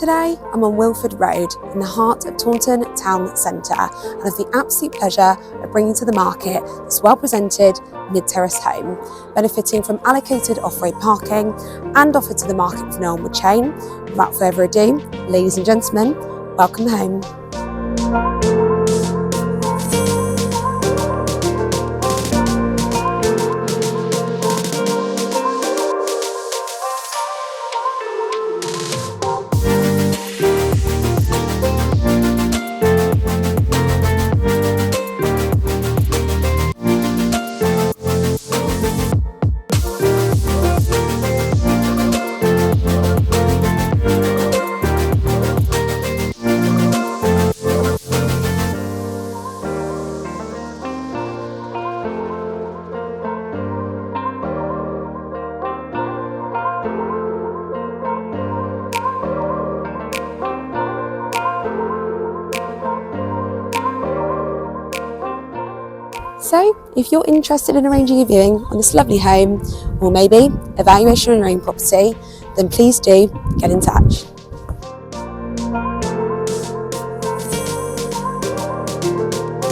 Today, I'm on Wilfred Road in the heart of Taunton Town Centre and have the absolute pleasure of bringing to the market this well-presented mid-terrace home, benefiting from allocated off-road parking and offered to the market for no onward chain. Without further ado, ladies and gentlemen, welcome home. So, if you're interested in arranging a viewing on this lovely home, or maybe evaluation on your own property, then please do get in touch.